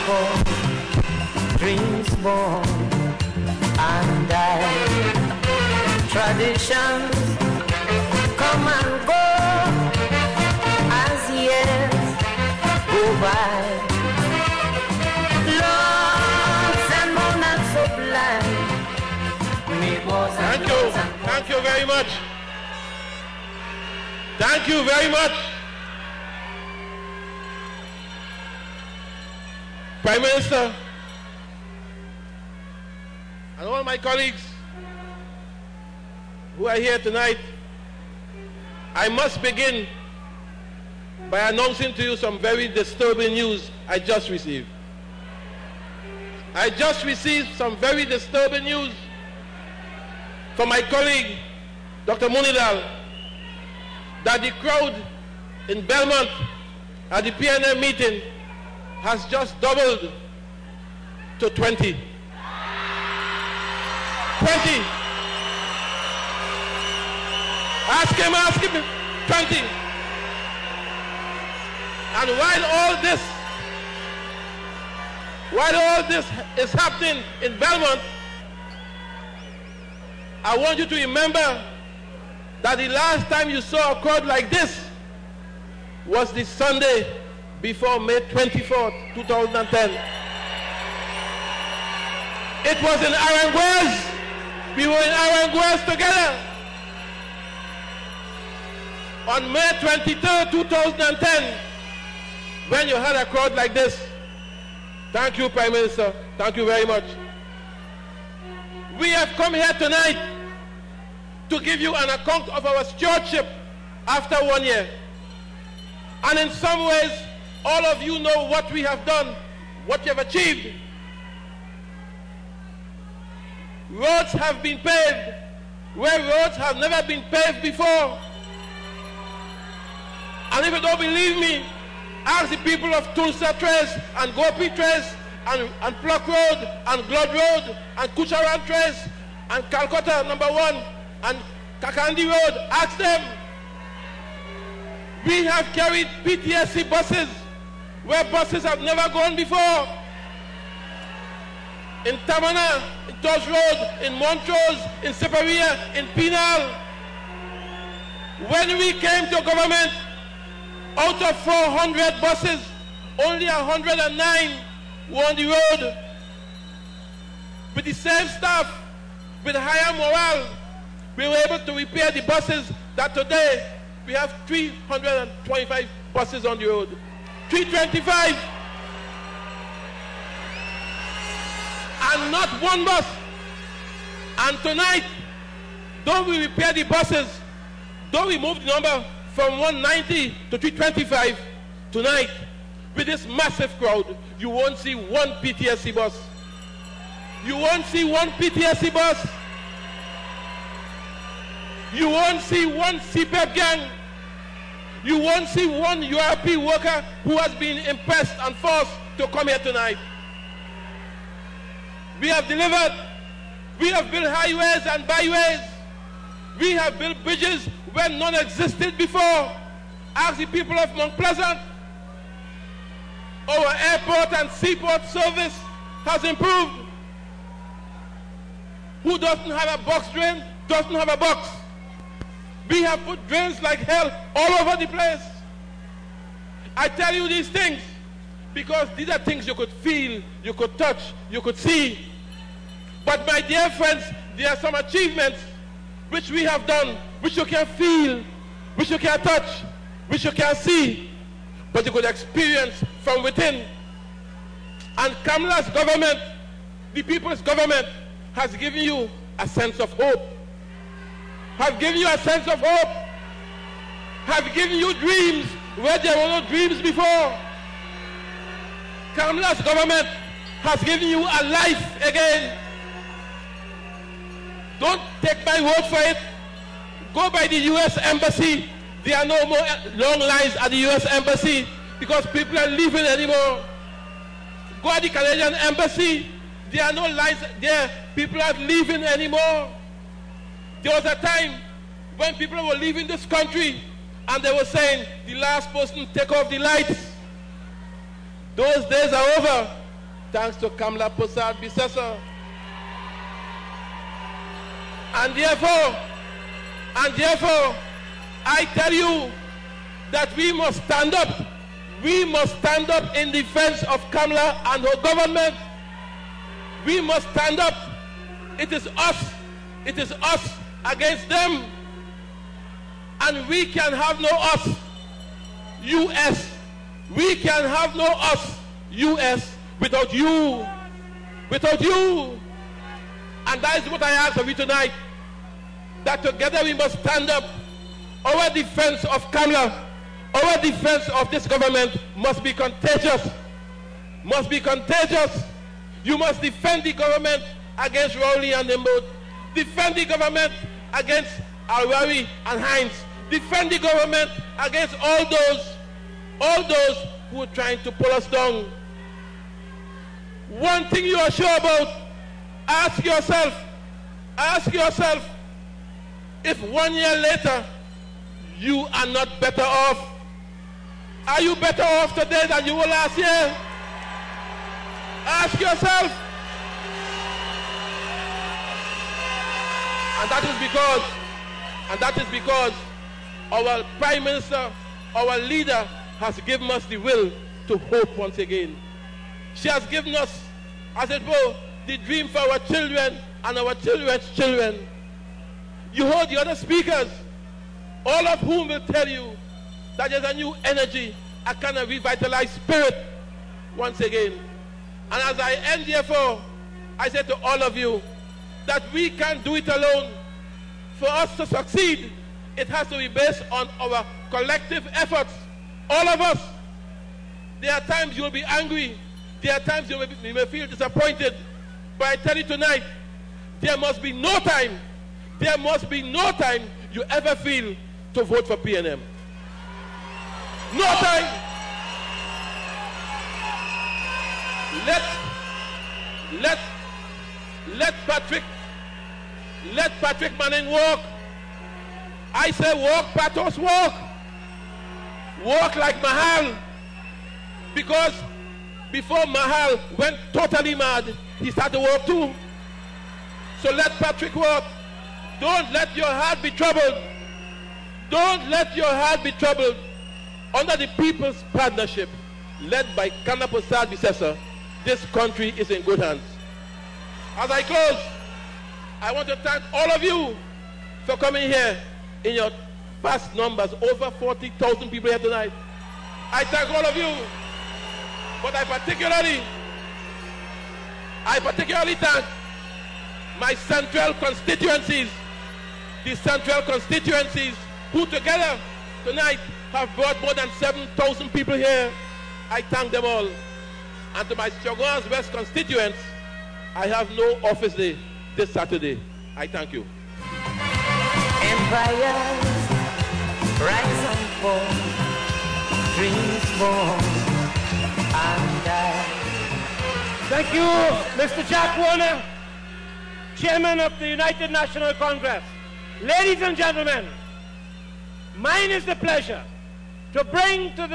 born, dreams born and die. Traditions come and go as years go by. Loves and monarchs sublime. Thank you. Thank you very much. Thank you very much. Prime Minister and all my colleagues who are here tonight, I must begin by announcing to you some very disturbing news I just received. I just received some very disturbing news from my colleague, Dr. Munidal, that the crowd in Belmont at the PNM meeting has just doubled to 20. 20. Ask him, 20. And while all this is happening in Belmont, I want you to remember that the last time you saw a crowd like this was the Sunday before May 24th, 2010. It was in Aranguez. We were in Aranguez together. On May 23rd, 2010, when you had a crowd like this. Thank you, Prime Minister. Thank you very much. We have come here tonight to give you an account of our stewardship after 1 year. And in some ways, all of you know what we have done, what we have achieved. Roads have been paved where roads have never been paved before. And if you don't believe me, ask the people of Tulsa Trace and Gopi Trace and Pluck Road and Glood Road and Kucharan Trace and Calcutta #1 and Kakandi Road. Ask them. We have carried PTSC buses where buses have never gone before. In Tamana, in Tosh Road, in Montrose, in Separia, in Pinal. When we came to government, out of 400 buses, only 109 were on the road. With the same staff, with higher morale, we were able to repair the buses that today we have 325 buses on the road. 325. And not one bus. And tonight, don't we repair the buses, don't we move the number from 190 to 325 tonight, with this massive crowd, you won't see one PTSC bus. You won't see one PTSC bus. You won't see one CPEP gang. You won't see one URP worker who has been impressed and forced to come here tonight. We have delivered. We have built highways and byways. We have built bridges where none existed before. Ask the people of Mount Pleasant. Our airport and seaport service has improved. Who doesn't have a box drain doesn't have a box. We have put drains like hell all over the place. I tell you these things because these are things you could feel, you could touch, you could see. But my dear friends, there are some achievements which we have done, which you can feel, which you can touch, which you can see, but you could experience from within. And Kamla's government, the people's government, has given you a sense of hope. Have given you a sense of hope. Have given you dreams where there were no dreams before. Kamla's government has given you a life again. Don't take my word for it. Go by the U.S. Embassy. There are no more long lines at the U.S. Embassy because people are leaving anymore. Go at the Canadian Embassy. There are no lines there. People are leaving anymore. There was a time when people were leaving this country and they were saying, the last person take off the lights. Those days are over. thanks to Kamla Persad-Bissessar. And therefore, I tell you that we must stand up. We must stand up in defense of Kamla and her government. We must stand up. It is us against them. And we can have no us, US. We can have no us, US, without you. Without you. And that is what I ask of you tonight. That together we must stand up. Our defense of Kamla, our defense of this government must be contagious. Must be contagious. You must defend the government against Rowley and Nimbo. Defend the government against Alwari and Hines. Defend the government against all those who are trying to pull us down. One thing you are sure about, ask yourself, if 1 year later you are not better off. Are you better off today than you were last year? Ask yourself. And that is because our Prime Minister, our leader, has given us the will to hope once again. She has given us, as it were, the dream for our children and our children's children. You heard the other speakers, all of whom will tell you that there's a new energy, a kind of revitalized spirit once again. And as I end, therefore, I say to all of you that we can't do it alone. For us to succeed, it has to be based on our collective efforts. All of us. There are times you will be angry. There are times you may feel disappointed. But I tell you tonight, there must be no time you ever feel to vote for PNM. No time. Let Patrick Manning walk. I say walk, Patos, walk. Walk like Mahal. Because before Mahal went totally mad, he started to walk too. So let Patrick walk. Don't let your heart be troubled. Don't let your heart be troubled. Under the People's Partnership, led by Kamla Persad-Bissessar, this country is in good hands. As I close, I want to thank all of you for coming here in your vast numbers, over 40,000 people here tonight. I thank all of you, but I particularly thank my central constituencies, the central constituencies who together tonight have brought more than 7,000 people here. I thank them all. And to my Chogons West constituents, I have no office day this Saturday. I thank you. Empires rise and fall, dreams born and die. Thank you, Mr. Jack Warner, Chairman of the United National Congress. Ladies and gentlemen, mine is the pleasure to bring to the